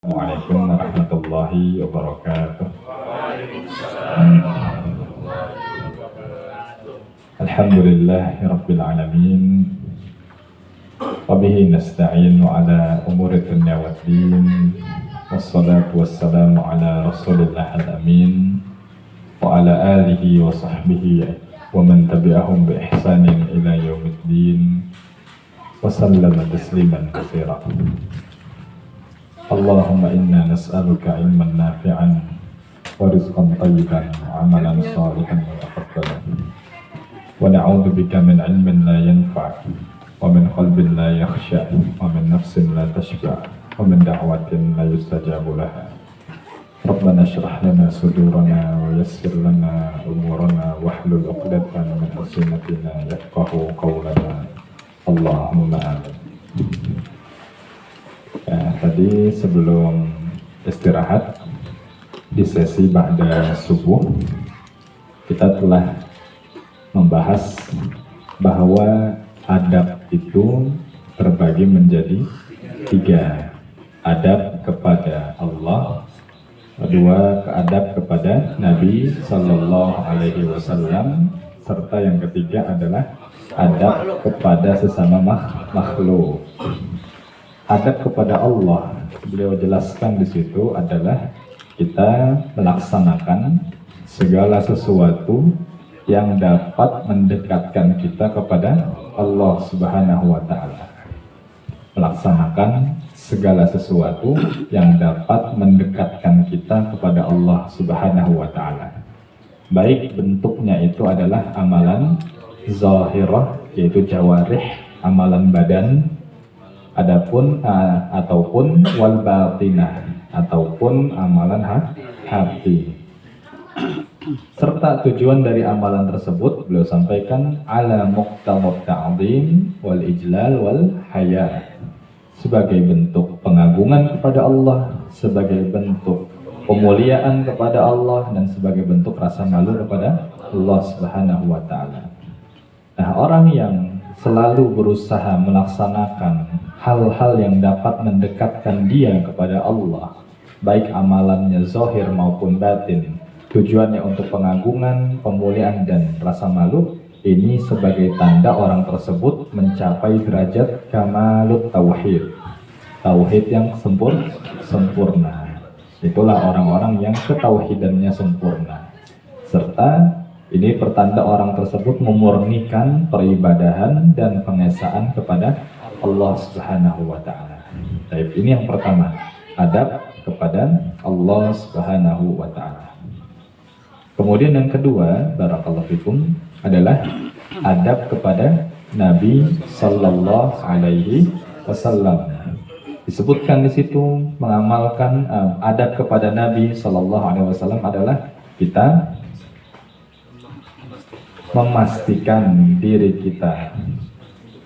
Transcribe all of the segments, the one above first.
Assalamualaikum warahmatullahi wabarakatuh. Alhamdulillahi alamin. Wabihi nasta'inu ala umuri dunya waddin. Wassalatu wassalamu ala rasulillah al-amin wa ala alihi wa sahbihi wa man tabi'ahum bi ihsanin ila yaumiddin. Wa sallama tasliman katsiran. Allahumma inna nas'aluka ilman nafi'an wa rizqan tayyiban wa amalan salihan wa taqabbalan wa na'udzu bika min ilmin la yanfa' wa min qalbin la yakhsha wa min nafsin la tashba' wa min da'watin la yustajabu laha. Rabbana shrah lana sudurana wa yassir lana umurana wahlul 'uqdatam min lisanatina yafqahu qawlana. Allahumma amin. Ya, tadi sebelum istirahat di sesi ba'da subuh kita telah membahas bahwa adab itu terbagi menjadi 3. Adab kepada Allah, kedua adab kepada Nabi Sallallahu Alaihi Wasallam, serta yang ketiga adalah adab kepada sesama makhluk. Adab kepada Allah, beliau jelaskan di situ adalah kita melaksanakan segala sesuatu yang dapat mendekatkan kita kepada Allah Subhanahu wa Ta'ala. Melaksanakan segala sesuatu yang dapat mendekatkan kita kepada Allah Subhanahu wa Ta'ala. Baik bentuknya itu adalah amalan zahirah, yaitu jawarih, amalan badan, ataupun wal batinah, ataupun amalan hati. Serta tujuan dari amalan tersebut beliau sampaikan ala muqtadhat ta'zim wal ijlal wal haya, sebagai bentuk pengagungan kepada Allah, sebagai bentuk pemuliaan kepada Allah, dan sebagai bentuk rasa malu kepada Allah Subhanahu wa Ta'ala. Nah, orang yang selalu berusaha melaksanakan hal-hal yang dapat mendekatkan dia kepada Allah, baik amalannya zahir maupun batin, tujuannya untuk pengagungan, pemuliaan, dan rasa malu, ini sebagai tanda orang tersebut mencapai derajat kamalut tauhid, tauhid yang sempurna. Itulah orang-orang yang ketauhidannya sempurna. Serta ini pertanda orang tersebut memurnikan peribadahan dan pengesaan kepada Allah Subhanahu wa Ta'ala. Baik, ini yang pertama, adab kepada Allah Subhanahu wa Ta'ala. Kemudian yang kedua, barakallahu fikum, adalah adab kepada Nabi Sallallahu Alaihi Wasallam. Disebutkan di situ mengamalkan adab kepada Nabi Sallallahu Alaihi Wasallam adalah kita memastikan diri kita,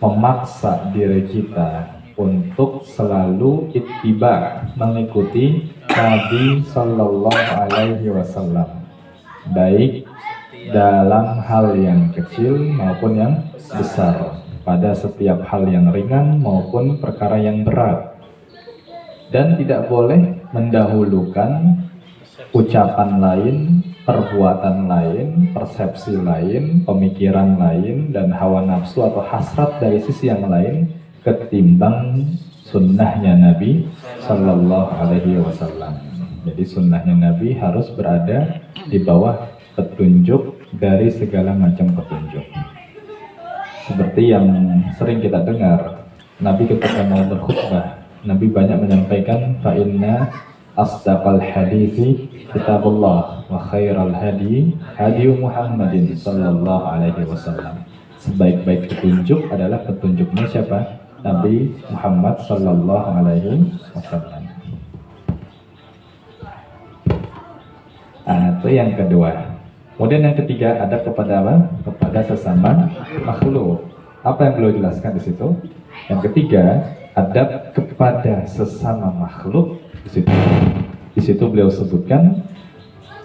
memaksa diri kita untuk selalu ittiba, mengikuti Nabi Sallallahu Alaihi Wasallam, baik dalam hal yang kecil maupun yang besar, pada setiap hal yang ringan maupun perkara yang berat, dan tidak boleh mendahulukan ucapan lain, perbuatan lain, persepsi lain, pemikiran lain, dan hawa nafsu atau hasrat dari sisi yang lain ketimbang sunnahnya Nabi Sallallahu Alaihi Wasallam. Jadi sunnahnya Nabi harus berada di bawah petunjuk dari segala macam petunjuk. Seperti yang sering kita dengar, Nabi ketika mau berkhutbah, Nabi banyak menyampaikan fa'inna asdaqal hadithi kitabullah wa khairal hadi Muhammadin sallallahu alaihi wasallam. Sebaik-baik petunjuk adalah petunjuknya siapa? Nabi Muhammad sallallahu alaihi wasallam. Itu yang kedua. Kemudian yang ketiga, adab kepada apa? Kepada sesama makhluk. Apa yang beliau jelaskan di situ? Yang ketiga, adab kepada sesama makhluk. Di situ beliau sebutkan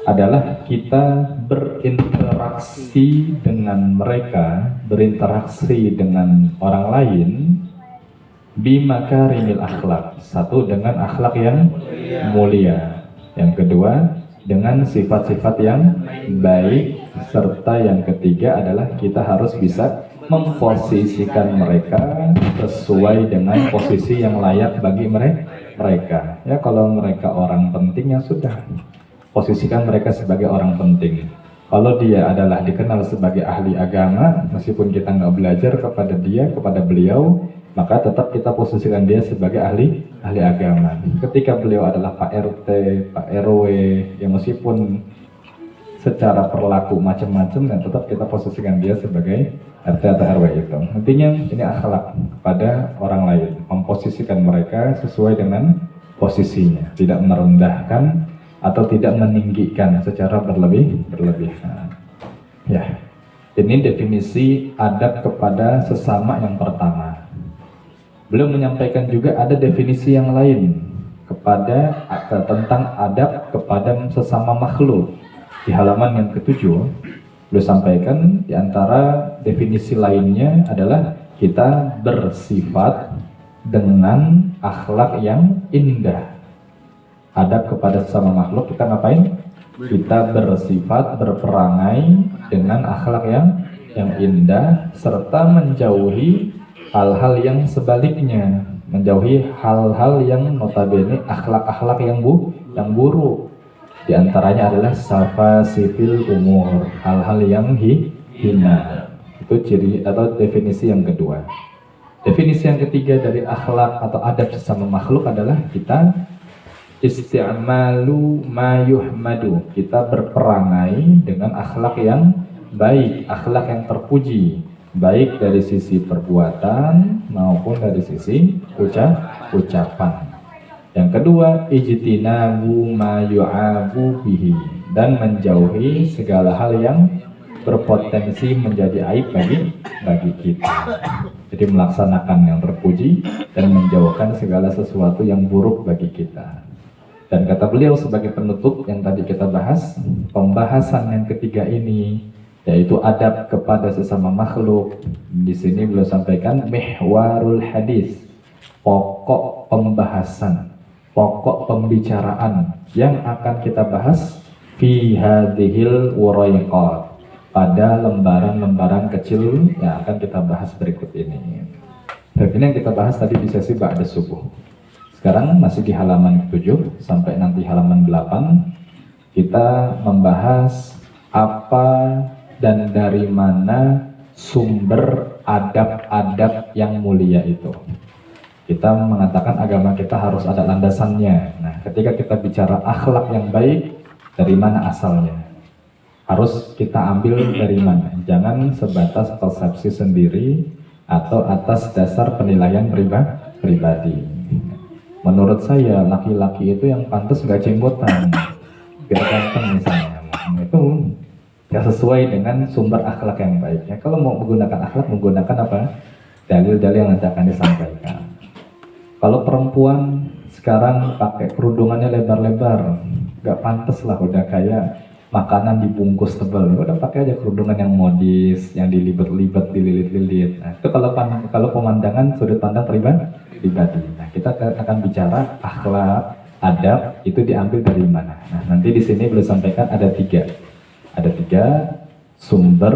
adalah kita berinteraksi dengan mereka, berinteraksi dengan orang lain bimakarimil akhlak. Satu, dengan akhlak yang mulia. Yang kedua, dengan sifat-sifat yang baik. Serta yang ketiga adalah kita harus bisa memposisikan mereka sesuai dengan posisi yang layak bagi mereka. Ya, kalau mereka orang penting ya sudah, posisikan mereka sebagai orang penting. Kalau dia adalah dikenal sebagai ahli agama, meskipun kita nggak belajar kepada dia, kepada beliau, maka tetap kita posisikan dia sebagai ahli agama. Ketika beliau adalah Pak RT, Pak RW, ya meskipun secara perilaku macam-macam, dan tetap kita posisikan dia sebagai RT atau RW itu. Intinya ini akhlak pada orang lain, memposisikan mereka sesuai dengan posisinya, tidak merendahkan atau tidak meninggikan secara berlebihan. Ya, ini definisi adab kepada sesama yang pertama. Beliau menyampaikan juga ada definisi yang lain tentang adab kepada sesama makhluk. Di halaman yang ke-7, beliau sampaikan di antara definisi lainnya adalah kita bersifat dengan akhlak yang indah. Adab kepada sesama makhluk, kita ngapain? Kita bersifat, berperangai dengan akhlak yang indah, serta menjauhi hal-hal yang sebaliknya, menjauhi hal-hal yang notabene akhlak-akhlak yang buruk. Di antaranya adalah safasifil umur, hal-hal yang hina. Itu ciri atau definisi yang kedua. Definisi yang ketiga dari akhlak atau adab sesama makhluk adalah kita isti'malu ma yuhmadu, kita berperangai dengan akhlak yang baik, akhlak yang terpuji, baik dari sisi perbuatan maupun dari sisi ucapan. Yang kedua, ijtinabu ma yu'abu bihi, dan menjauhi segala hal yang berpotensi menjadi aib bagi kita. Jadi melaksanakan yang terpuji dan menjauhkan segala sesuatu yang buruk bagi kita. Dan kata beliau sebagai penutup yang tadi kita bahas, pembahasan yang ketiga ini yaitu adab kepada sesama makhluk. Di sini beliau sampaikan mihwarul hadis, pokok pembahasan, pokok pembicaraan yang akan kita bahas fi hadhil waraiqat, pada lembaran-lembaran kecil yang akan kita bahas berikut ini. Dan ini yang kita bahas tadi di sesi ba'da subuh. Sekarang masih di halaman 7 sampai nanti halaman 8 kita membahas apa dan dari mana sumber adab-adab yang mulia itu. Kita mengatakan agama kita harus ada landasannya. Nah, ketika kita bicara akhlak yang baik, dari mana asalnya? Harus kita ambil dari mana? Jangan sebatas persepsi sendiri atau atas dasar penilaian pribadi. Menurut saya laki-laki itu yang pantas nggak jenggotan, biar ganteng misalnya. Itu ya sesuai dengan sumber akhlak yang baik. Ya, kalau mau menggunakan akhlak, menggunakan apa? Dalil-dalil yang nanti akan disampaikan. Kalau perempuan sekarang pakai kerudungannya lebar-lebar, nggak pantas lah, udah kayak makanan dibungkus tebal. Ya udah pakai aja kerudungan yang modis, yang dilibat-libat, dililit-lilit. Nah, itu kalau pemandangan sudut pandang pribadi. Nah, kita akan bicara akhlak, adab itu diambil dari mana. Nah, nanti di sini boleh sampaikan ada tiga sumber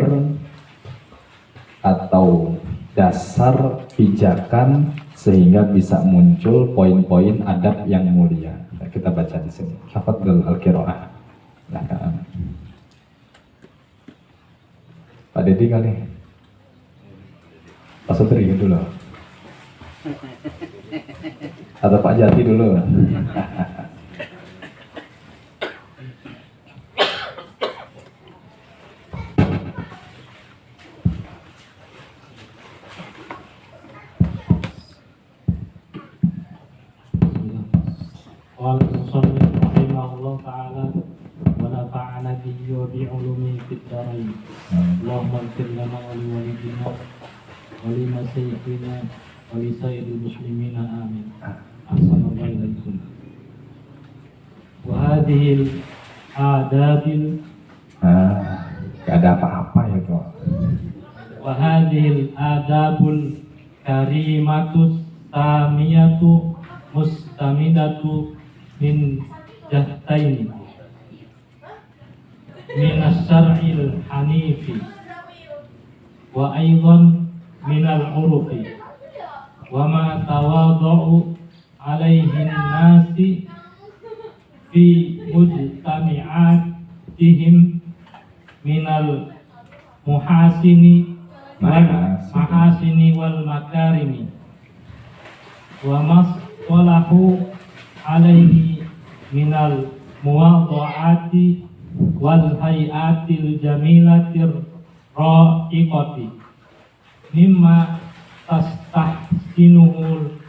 atau dasar pijakan sehingga bisa muncul poin-poin adab yang mulia. Nah, kita baca di sini. Tafadhol al-qiraah. Nah, Pak Dedi kali. Pak Sutri dulu. Atau Pak Jati dulu. Al-Musannif rahimahullah ta'ala wa nafa'ana bihi wa bi'ulumi fid dharain. Allahumma ighfir lana wa li walidina wa li masyayikhina wa li sayyidil muslimina amin. Assalamualaikum warahmatullahi wabarakatuh. Wa hadhil adabil Gak ada apa-apa ya kok. wa hadhil adabul karimatus mustamidatu min jahtaini min asy-syar'il hanifi wa aidan min al-urufi wa ma tawadhu alaihi nasi fi mujtami'atihim minal muhasini wal makarimi wa maswalahu alaihi minal muwadha'ati wal hayatil jamilatir ra'iqati mimma tastahsinuhul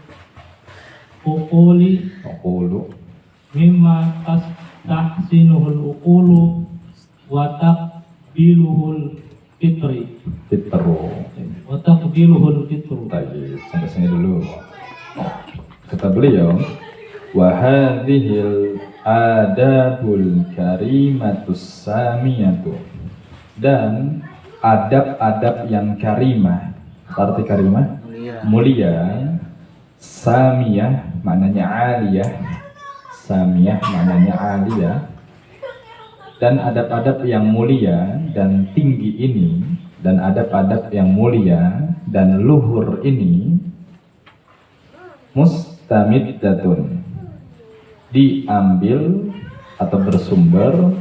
uquli mimma tastahsinuhul uqulu wa taqbiluhul fitru. Baik, sampai sini dulu. Kata beliau, wa hadhil adabul karimatus samiyatu, dan adab-adab yang karimah. Arti karimah mulia, samiyah maknanya aliyah, samiyah maknanya aliyah, dan adab-adab yang mulia dan tinggi ini, dan adab-adab yang mulia dan luhur ini, mustamiddatun, diambil atau bersumber,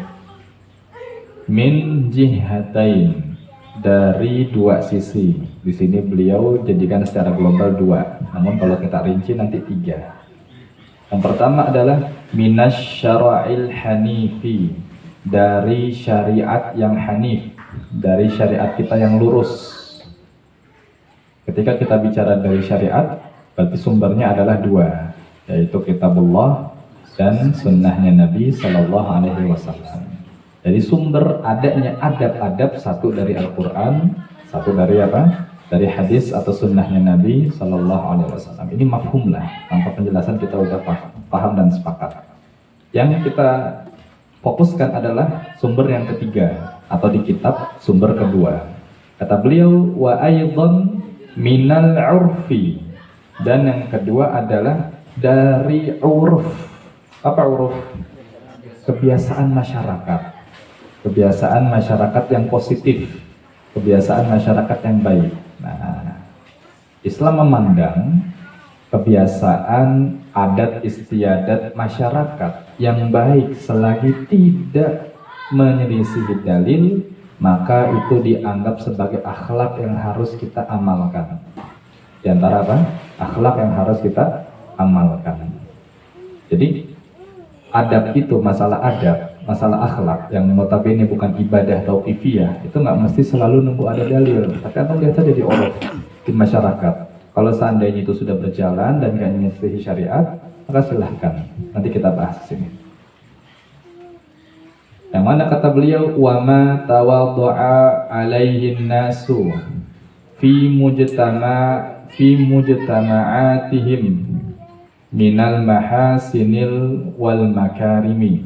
min jihatain, dari dua sisi. Di sini beliau jadikan secara global dua, namun kalau kita rinci nanti tiga. Yang pertama adalah minasyara'il hanifi, dari syariat yang hanif, dari syariat kita yang lurus. Ketika kita bicara dari syariat, berarti sumbernya adalah dua, yaitu kitabullah dan sunnahnya Nabi Sallallahu Alaihi Wasallam. Jadi sumber adanya adab-adab, satu dari Al-Quran, satu dari apa? Dari hadis atau sunnahnya Nabi Sallallahu Alaihi Wasallam. Ini mafhum lah, tanpa penjelasan kita udah paham dan sepakat. Yang kita fokuskan adalah sumber yang ketiga, atau di kitab sumber kedua. Kata beliau, wa aidan minal urfi, dan yang kedua adalah dari uruf. Apa uruf? Kebiasaan masyarakat. Kebiasaan masyarakat yang positif, kebiasaan masyarakat yang baik. Nah, Islam memandang kebiasaan adat istiadat masyarakat yang baik selagi tidak menyelisihi dalil, maka itu dianggap sebagai akhlak yang harus kita amalkan. Di antara apa? Akhlak yang harus kita amalkan. Jadi adab itu, masalah adab, masalah akhlak yang notabene bukan ibadah tauqifiyah, itu nggak mesti selalu nunggu ada dalil. Tapi antum lihat saja di uruf di masyarakat. Kalau seandainya itu sudah berjalan dan nggak menyelisihi syariat, maka silahkan. Nanti kita bahas di sini. Yang mana kata beliau, wa ma tawaddu'a alaihin nasu fi mujtama'atihim minal mahasinil wal makarimi.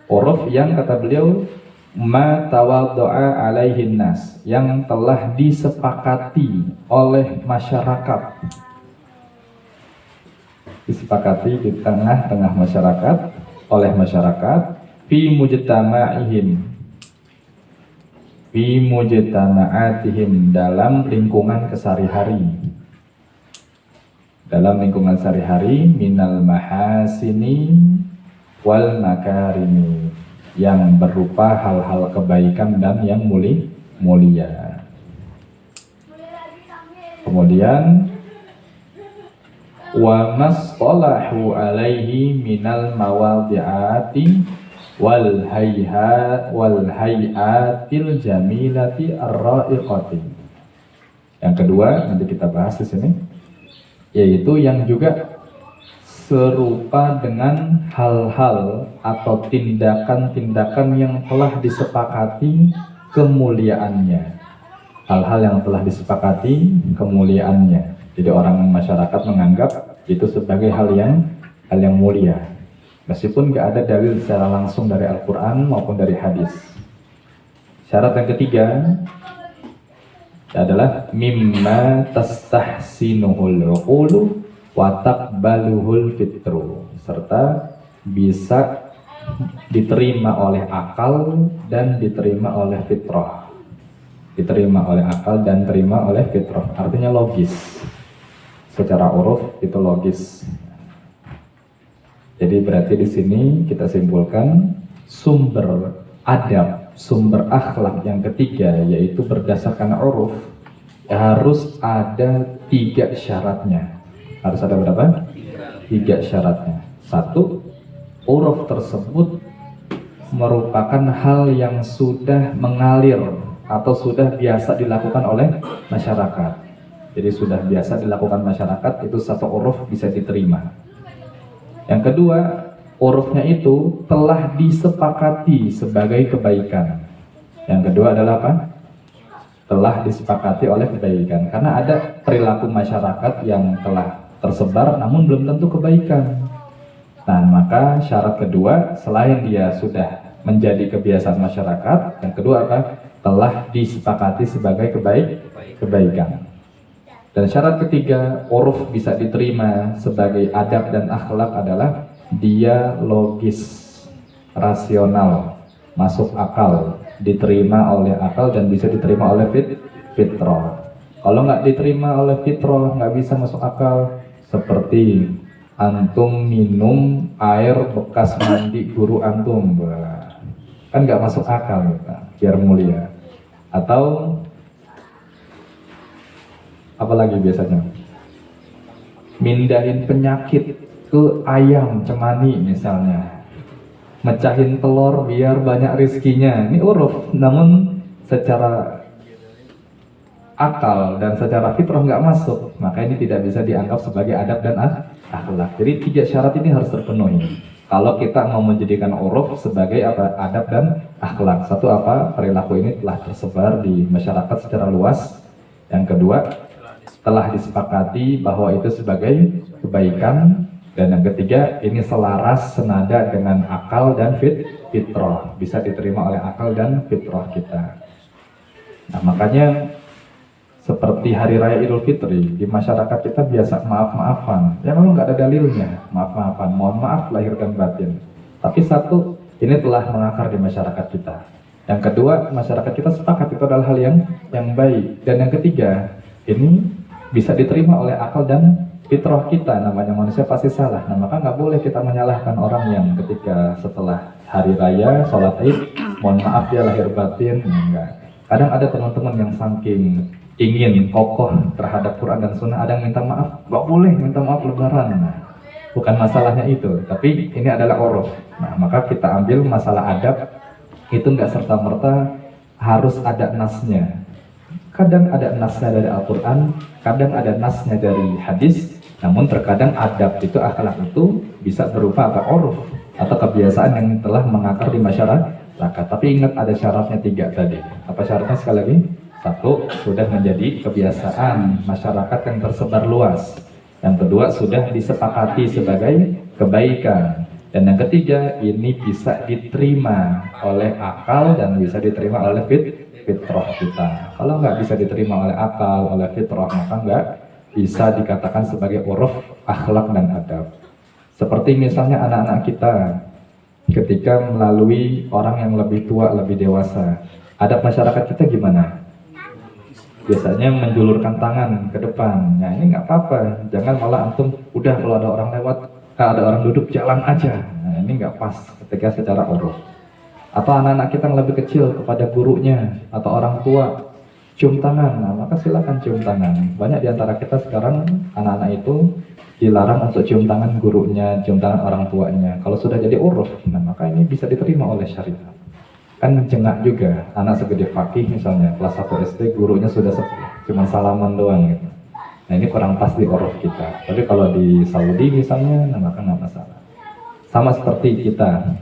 Uruf yang kata beliau ma tawaddu'a alaihin nas, yang telah disepakati oleh masyarakat, disepakati di tengah-tengah masyarakat, oleh masyarakat, fi mujtama'atihim, dalam lingkungan kesehari-hari, dalam lingkungan sehari-hari, minal mahasini wal makarimi, yang berupa hal-hal kebaikan dan yang mulia. Kemudian wa masqalahu alaihi minal mawadhi'ati wal hayatil jamilati ar-ra'iqati. Yang kedua nanti kita bahas di sini, yaitu yang juga serupa dengan hal-hal atau tindakan-tindakan yang telah disepakati kemuliaannya. Hal-hal yang telah disepakati kemuliaannya. Jadi orang masyarakat menganggap itu sebagai hal yang mulia, meskipun gak ada dalil secara langsung dari Al-Quran maupun dari hadis. Syarat yang ketiga, adalah mimma tastahsinuhul uqulu wa taqbaluhul fitru, serta bisa diterima oleh akal dan diterima oleh fitrah. Diterima oleh akal dan terima oleh fitrah, artinya logis. Secara uruf itu logis. Jadi berarti di sini kita simpulkan sumber adab, sumber akhlak yang ketiga, yaitu berdasarkan uruf, harus ada 3 syaratnya. Harus ada berapa? 3 syaratnya. 1, uruf tersebut merupakan hal yang sudah mengalir atau sudah biasa dilakukan oleh masyarakat. Jadi sudah biasa dilakukan masyarakat, itu satu uruf bisa diterima. Yang kedua, urufnya itu telah disepakati sebagai kebaikan. Yang kedua adalah apa? Telah disepakati oleh kebaikan. Karena ada perilaku masyarakat yang telah tersebar namun belum tentu kebaikan. Nah, maka syarat kedua, selain dia sudah menjadi kebiasaan masyarakat, yang kedua apa? Telah disepakati sebagai kebaikan. Dan syarat ketiga, uruf bisa diterima sebagai adab dan akhlak adalah dia logis, rasional, masuk akal, diterima oleh akal dan bisa diterima oleh fitrah. Kalau nggak diterima oleh fitrah, nggak bisa masuk akal, seperti antum minum air bekas mandi guru antum, kan nggak masuk akal, biar mulia. Atau apalagi biasanya mindahin penyakit ke ayam cemani misalnya, mecahin telur biar banyak rizkinya, ini uruf, namun secara akal dan secara fitrah nggak masuk, maka ini tidak bisa dianggap sebagai adab dan akhlak. Jadi 3 syarat ini harus terpenuhi kalau kita mau menjadikan uruf sebagai apa? Adab dan akhlak. Satu, apa? Perilaku ini telah tersebar di masyarakat secara luas. Yang kedua, telah disepakati bahwa itu sebagai kebaikan. Dan yang ketiga, ini selaras, senada dengan akal dan fitrah, bisa diterima oleh akal dan fitrah kita. Nah, makanya seperti Hari Raya Idul Fitri, di masyarakat kita biasa maaf-maafan. Ya memang nggak ada dalilnya, maaf-maafan, mohon maaf lahir dan batin. Tapi satu, ini telah mengakar di masyarakat kita. Yang kedua, masyarakat kita sepakat itu adalah hal yang baik. Dan yang ketiga, ini bisa diterima oleh akal dan fitrah kita. Namanya manusia pasti salah. Nah, maka nggak boleh kita menyalahkan orang yang ketika setelah Hari Raya, sholat Id, mohon maaf ya lahir batin. Enggak. Kadang ada teman-teman yang saking ingin kokoh terhadap Quran dan Sunnah, ada yang minta maaf, nggak boleh minta maaf lebaran. Nah, bukan masalahnya itu, tapi ini adalah uruf. Nah, maka kita ambil masalah adab, itu nggak serta-merta harus ada nasnya. Kadang ada nasnya dari Al-Quran, kadang ada nasnya dari hadis, namun terkadang adab itu, akhlak itu bisa berupa apa? Uruf, atau kebiasaan yang telah mengakar di masyarakat. Tapi ingat ada syaratnya 3 tadi. Apa syaratnya sekali lagi? 1, sudah menjadi kebiasaan masyarakat yang tersebar luas. Yang kedua, sudah disepakati sebagai kebaikan. Dan yang ketiga, ini bisa diterima oleh akal dan bisa diterima oleh fitrah kita. Kalau nggak bisa diterima oleh akal, oleh fitrah, maka nggak bisa dikatakan sebagai uruf, akhlak, dan adab. Seperti misalnya anak-anak kita ketika melalui orang yang lebih tua, lebih dewasa, adab masyarakat kita gimana? Biasanya menjulurkan tangan ke depan. Nah, ini nggak apa-apa. Jangan malah antum udah kalau ada orang lewat, ada orang duduk jalan aja. Nah, ini nggak pas ketika secara uruf. Atau anak-anak kita yang lebih kecil kepada gurunya atau orang tua cium tangan. Nah, maka silakan cium tangan. Banyak di antara kita sekarang anak-anak itu dilarang untuk cium tangan gurunya, cium tangan orang tuanya. Kalau sudah jadi uruf, nah maka ini bisa diterima oleh syariat. Kan jengak juga, anak segede Fakih misalnya, kelas 1 SD, gurunya sudah cuma salaman doang gitu. Nah, ini kurang pas di uruf kita. Tapi kalau di Saudi misalnya, nah maka nggak masalah. Sama seperti kita,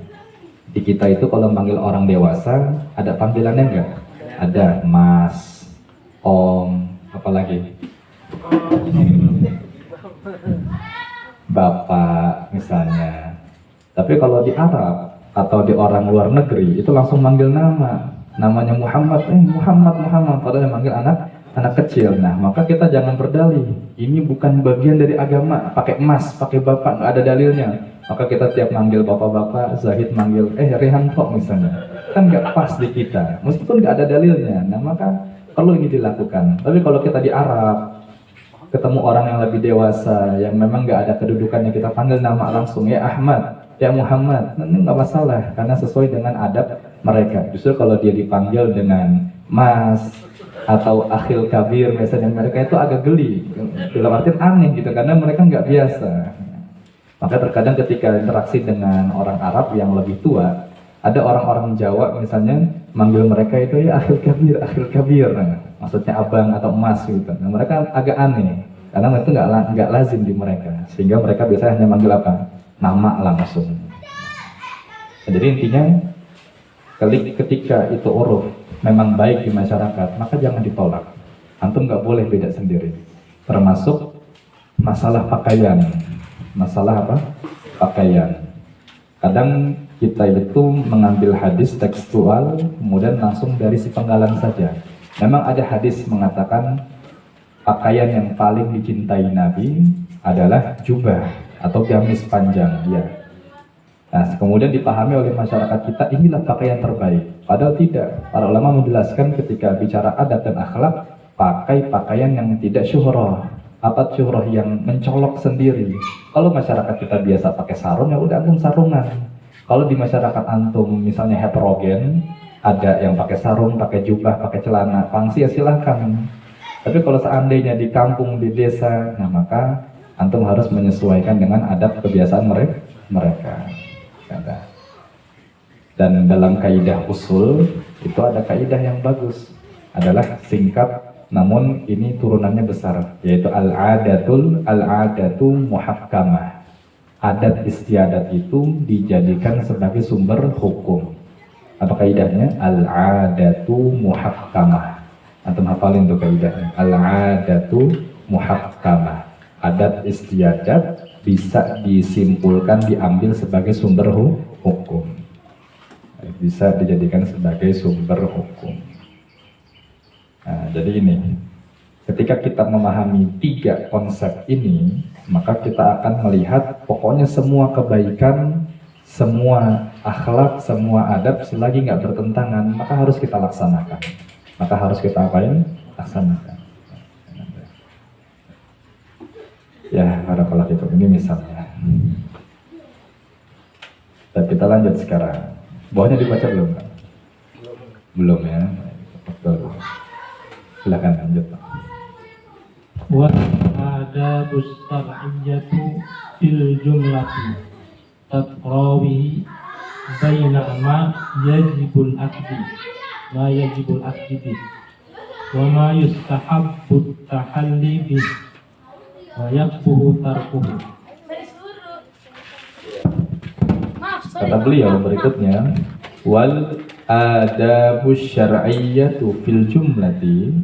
di kita itu kalau manggil orang dewasa, ada panggilannya nggak? Ada mas, om, apalagi? Bapak misalnya. Tapi kalau di Arab atau di orang luar negeri itu langsung manggil nama, namanya Muhammad, Muhammad, padahal yang manggil anak kecil. Nah, maka kita jangan berdalih. Ini bukan bagian dari agama. Pakai emas, pakai bapak, nggak ada dalilnya. Maka kita tiap manggil bapak-bapak, Zahid manggil, Rihanto misalnya. Kan nggak pas di kita. Meskipun nggak ada dalilnya. Nah, maka perlu ini dilakukan. Tapi kalau kita di Arab, ketemu orang yang lebih dewasa, yang memang nggak ada kedudukannya, kita panggil nama langsung, ya Ahmad, ya Muhammad. Nah, ini nggak masalah, karena sesuai dengan adab mereka. Justru kalau dia dipanggil dengan Mas, atau akhil kabir, misalnya mereka itu agak geli, dalam artian aneh gitu, karena mereka nggak biasa. Maka terkadang ketika interaksi dengan orang Arab yang lebih tua, ada orang-orang Jawa misalnya manggil mereka itu ya akhil kabir, nah, maksudnya abang atau emas gitu. Nah, mereka agak aneh, karena itu nggak lazim di mereka, sehingga mereka biasanya hanya manggil apa? Nama langsung. Nah, jadi intinya ketika itu uruf memang baik di masyarakat, maka jangan ditolak. Antum nggak boleh beda sendiri. Termasuk masalah pakaian. Masalah apa? Pakaian. Kadang kita itu mengambil hadis tekstual, kemudian langsung dari sepenggalan saja. Memang ada hadis mengatakan pakaian yang paling dicintai Nabi adalah jubah atau gamis panjang. Ya. Nah, kemudian dipahami oleh masyarakat kita, inilah pakaian terbaik. Padahal tidak. Para ulama menjelaskan ketika bicara adab dan akhlak, pakai pakaian yang tidak syuhrah. Apa syuhrah? Yang mencolok sendiri. Kalau masyarakat kita biasa pakai sarung, ya udah antum sarungan. Kalau di masyarakat antum misalnya heterogen, ada yang pakai sarung, pakai jubah, pakai celana, pangsi, ya silahkan. Tapi kalau seandainya di kampung, di desa, nah maka antum harus menyesuaikan dengan adab kebiasaan mereka. Dan dalam kaidah usul itu ada kaidah yang bagus, adalah singkat namun ini turunannya besar, yaitu al-adatu muhakkamah. Adat istiadat itu dijadikan sebagai sumber hukum. Apa kaidahnya? Al-adatu muhakkamah. Antum hafalin tuh kaidahnya. Al-adatu muhakkamah. Adat istiadat bisa disimpulkan, diambil sebagai sumber hukum. Bisa dijadikan sebagai sumber hukum. Nah, jadi ini, ketika kita memahami 3 konsep ini, maka kita akan melihat pokoknya semua kebaikan, semua akhlak, semua adab selagi nggak bertentangan, maka harus kita laksanakan. Maka harus kita apain? Laksanakan. Ya, barakallah itu. Ini misalnya. Dan kita lanjut sekarang. Bawahnya dibaca belum, Pak? Belum ya. Betul. Silakan lanjut, Pak. Wa adabus syar'iyyatu fil jumlati tatrawi baina ma yajibul akdi wa ma yustahabbu tahalli bih wa yakbuhu tarkuhu. Kata beliau berikutnya, wal adabus syar'iyyatu fil jumlati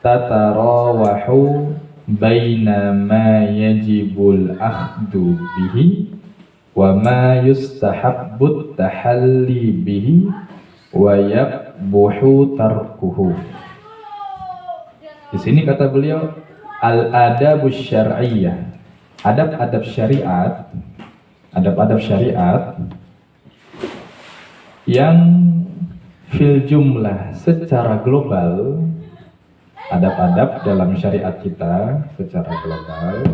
tatarawahu baina ma yajibul akhdu bihi wa ma yustahabbu tahalli bihi wa yakbuhu tarkuhu. Di sini kata beliau al adabus syar'iyyah, adab-adab syariat, adab-adab syariat yang fil jumlah secara global, adab-adab dalam syariat kita secara global,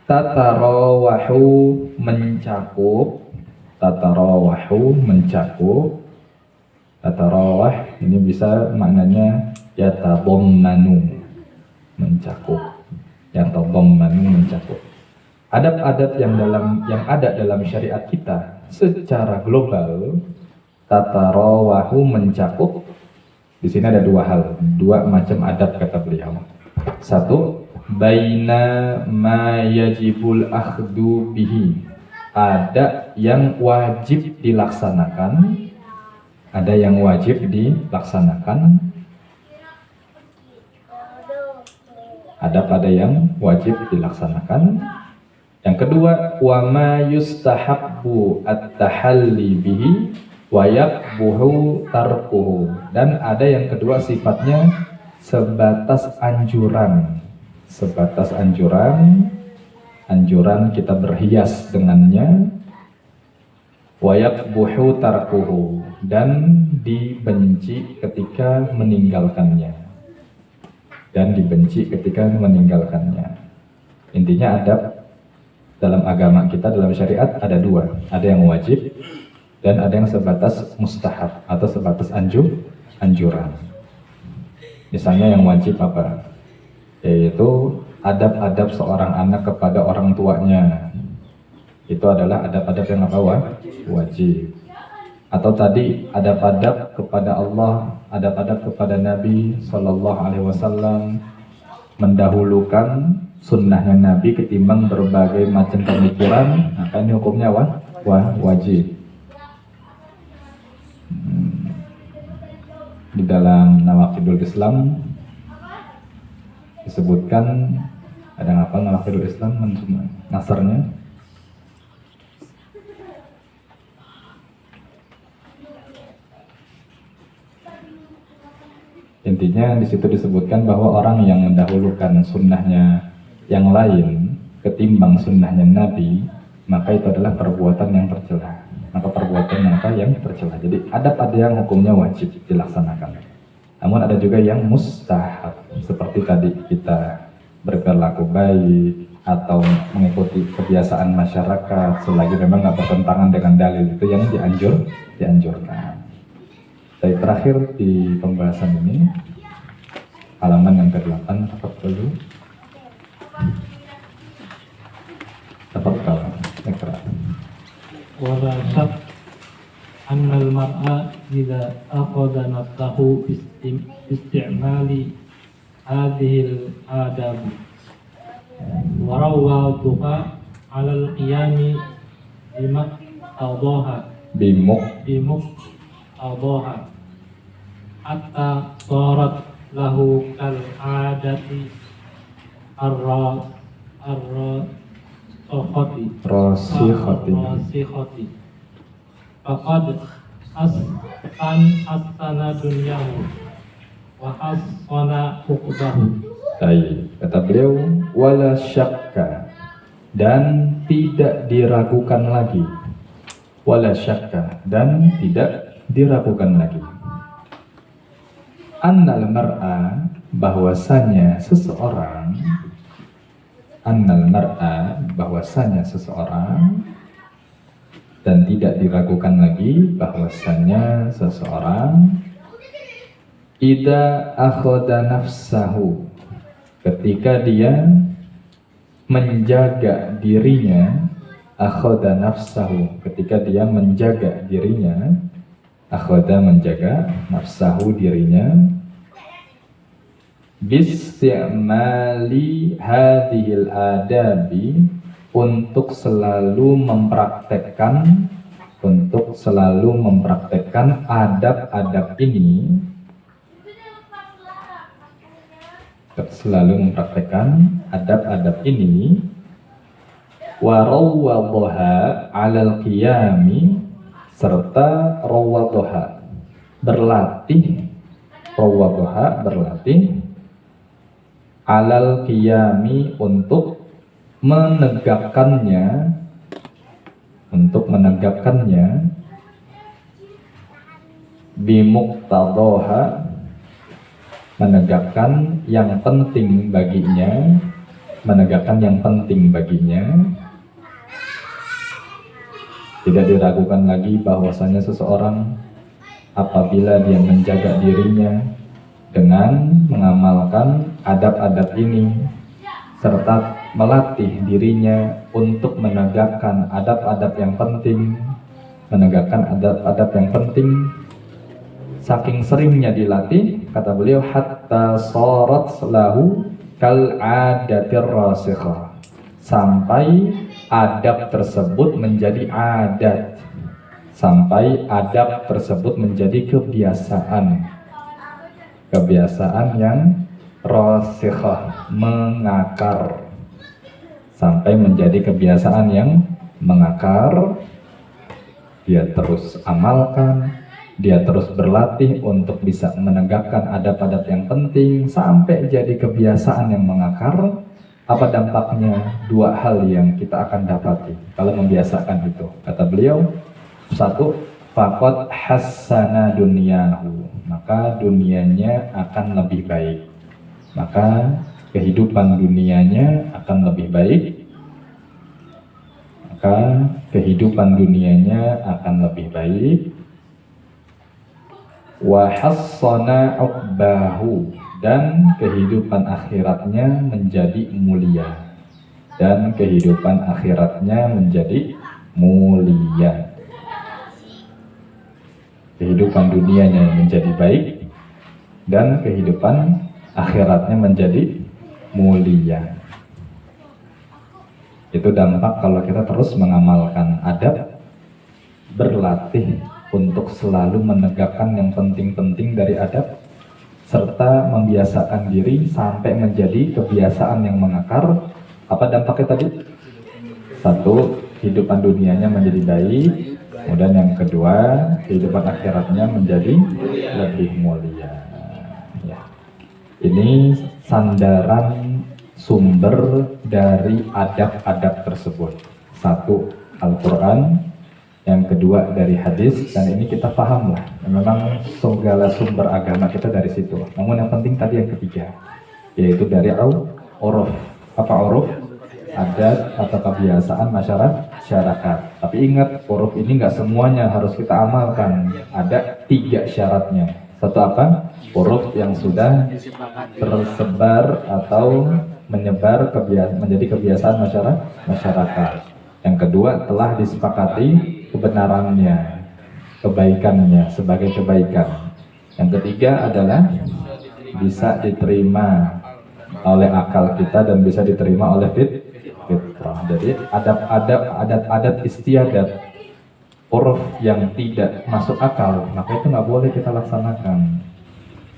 tatarawahu mencakup, tatarawah ini bisa maknanya yatadommanu, mencakup, yatadommanu mencakup. Adab-adab yang ada dalam syariat kita secara global, tatarawahu mencakup. Di sini ada 2 hal, 2 macam adab kata beliau. 1, baina ma yajibul akhdu bihi. Ada yang wajib dilaksanakan, ada yang wajib dilaksanakan. Ada yang wajib dilaksanakan. Yang kedua, wa ma yustahabbu at-tahalli bihi, wayaqbuhu tarkuhu, dan ada yang kedua sifatnya sebatas anjuran, anjuran kita berhias dengannya. Wayaqbuhu tarkuhu, dan dibenci ketika meninggalkannya, Intinya adab dalam agama kita, dalam syariat ada dua, ada yang wajib dan ada yang sebatas mustahab atau sebatas anjuran. Misalnya yang wajib apa? Yaitu adab-adab seorang anak kepada orang tuanya. Itu adalah adab-adab yang apa? Wajib. Atau tadi adab-adab kepada Allah, adab-adab kepada Nabi Sallallahu Alaihi Wasallam, mendahulukan sunnahnya Nabi ketimbang berbagai macam pemikiran, maka ini hukumnya wajib. Di dalam Nawaqidul Islam disebutkan, ada apa Nawaqidul Islam nasarnya? Intinya di situ disebutkan bahwa orang yang mendahulukan sunnahnya yang lain ketimbang sunnahnya Nabi, maka itu adalah perbuatan yang tercela. Jadi ada yang hukumnya wajib dilaksanakan. Namun ada juga yang mustahab, seperti tadi kita berperilaku baik atau mengikuti kebiasaan masyarakat selagi memang nggak bertentangan dengan dalil, itu yang dianjurkan. Dari terakhir di pembahasan ini, halaman yang ke-8, Wala syak annal mar'a idza akhadha nafsahu isti'mali hadhil adab wa rawwaduha 'ala al-qiyami bimuk hatta sarat lahu kal adati rasikhati faqad hasana dunyahu wa hasana uqbahu. Baik, kata beliau, wala syakka, dan tidak diragukan lagi. Wala syakka, dan tidak diragukan lagi. Annal mar'a, bahwasanya seseorang, dan tidak diragukan lagi bahwasanya seseorang idza akhadha nafsahu, ketika dia menjaga dirinya, akhadha nafsahu, ketika dia menjaga dirinya, akhadha menjaga nafsahu dirinya, bisti'mali hadhil adabi, untuk selalu mempraktekkan adab-adab ini, wa rawwadhaha 'alal qiyami, serta rawwadhaha berlatih 'alal qiyami, untuk menegakkannya, bimuqtadhaha, menegakkan yang penting baginya, tidak diragukan lagi bahwasanya seseorang apabila dia menjaga dirinya dengan mengamalkan adab-adab ini serta melatih dirinya untuk menegakkan adab-adab yang penting, saking seringnya dilatih, kata beliau, hatta sarat lahu kal adatir rasikhah, sampai adab tersebut menjadi adat, sampai adab tersebut menjadi kebiasaan yang rasikhah, mengakar, sampai menjadi kebiasaan yang mengakar. dia terus amalkan, dia terus berlatih untuk bisa menegakkan adab-adab yang penting sampai jadi kebiasaan yang mengakar. Apa dampaknya? Dua hal yang kita akan dapati kalau membiasakan itu. Kata beliau, satu, faqad hassana dunyahu, maka dunianya akan lebih baik. Maka kehidupan dunianya akan lebih baik. Maka kehidupan dunianya akan lebih baik. Wa hassana uqbahu, dan kehidupan akhiratnya menjadi mulia. Dan kehidupan akhiratnya menjadi mulia. Kehidupan dunianya menjadi baik dan kehidupan akhiratnya menjadi mulia. Itu dampak kalau kita terus mengamalkan adab, berlatih untuk selalu menegakkan yang penting-penting dari adab, serta membiasakan diri sampai menjadi kebiasaan yang mengakar. Apa dampaknya tadi? Satu, kehidupan dunianya menjadi baik. Kemudian yang kedua, kehidupan akhiratnya menjadi lebih mulia. Ya. Ini sandaran sumber dari adab-adab tersebut. Satu, Al-Quran. Yang kedua dari hadis, dan ini kita paham lah, memang segala sumber agama kita dari situ. Namun yang penting tadi yang ketiga, yaitu dari uruf. Apa uruf? Adat atau kebiasaan masyarakat. Tapi ingat, uruf ini nggak semuanya harus kita amalkan. Ada 3 syaratnya. Satu apa? Uruf yang sudah tersebar atau menyebar menjadi kebiasaan masyarakat. Yang kedua, telah disepakati kebenarannya, kebaikannya sebagai kebaikan. Yang ketiga adalah bisa diterima oleh akal kita dan bisa diterima oleh fitrah. Jadi adat istiadat, uruf yang tidak masuk akal, maka itu nggak boleh kita laksanakan.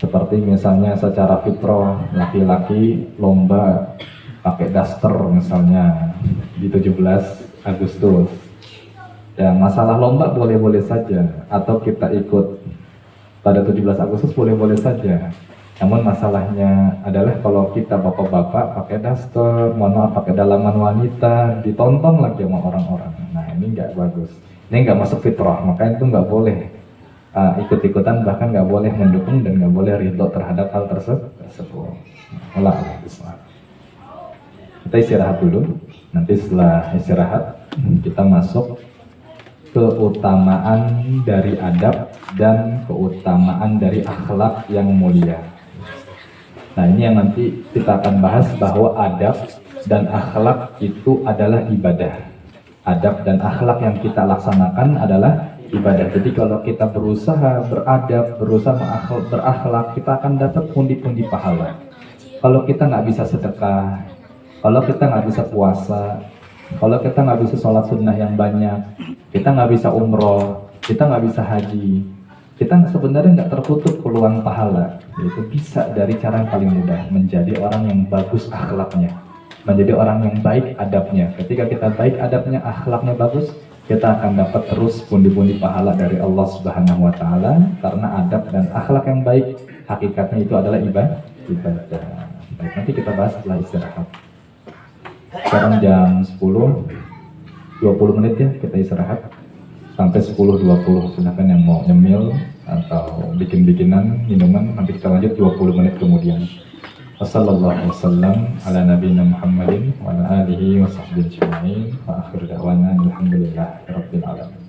Seperti misalnya secara fitrah, laki-laki lomba pakai daster misalnya di 17 Agustus. Ya, masalah lomba boleh-boleh saja, atau kita ikut pada 17 Agustus boleh-boleh saja. Namun masalahnya adalah kalau kita bapak-bapak pakai daster, mohon maaf pakai dalaman wanita, ditonton lagi sama orang-orang. Nah ini nggak bagus, ini nggak masuk fitrah, maka itu nggak boleh ikut-ikutan, bahkan nggak boleh mendukung dan nggak boleh ridho terhadap hal tersebut. Kita istirahat dulu, nanti setelah istirahat kita masuk keutamaan dari adab dan keutamaan dari akhlak yang mulia. Nah ini yang nanti kita akan bahas, bahwa adab dan akhlak itu adalah ibadah. Adab dan akhlak yang kita laksanakan adalah ibadah. Jadi kalau kita berusaha beradab, berusaha berakhlak, kita akan dapat pundi-pundi pahala. Kalau kita nggak bisa sedekah, kalau kita nggak bisa puasa, kalau kita nggak bisa sholat sunnah yang banyak, kita nggak bisa umroh, kita nggak bisa haji, kita sebenarnya nggak tertutup peluang pahala. Itu bisa dari cara yang paling mudah, menjadi orang yang bagus akhlaknya, menjadi orang yang baik adabnya. Ketika kita baik adabnya, akhlaknya bagus, kita akan dapat terus pundi-pundi pahala dari Allah Subhanahu wa Ta'ala, karena adab dan akhlak yang baik hakikatnya itu adalah ibadah. Baik, nanti kita bahas setelah istirahat. Sekarang jam 10:20 menit ya, kita istirahat sampai 10:20. Silahkan yang mau nyemil atau bikin-bikinan minuman, nanti kita lanjut 20 menit kemudian. Wassallallahu wasallam ala nabiyina Muhammadin wa ala alihi wa sahbihi ajma'in wa akhir da'wana alhamdulillahi rabbil alamin.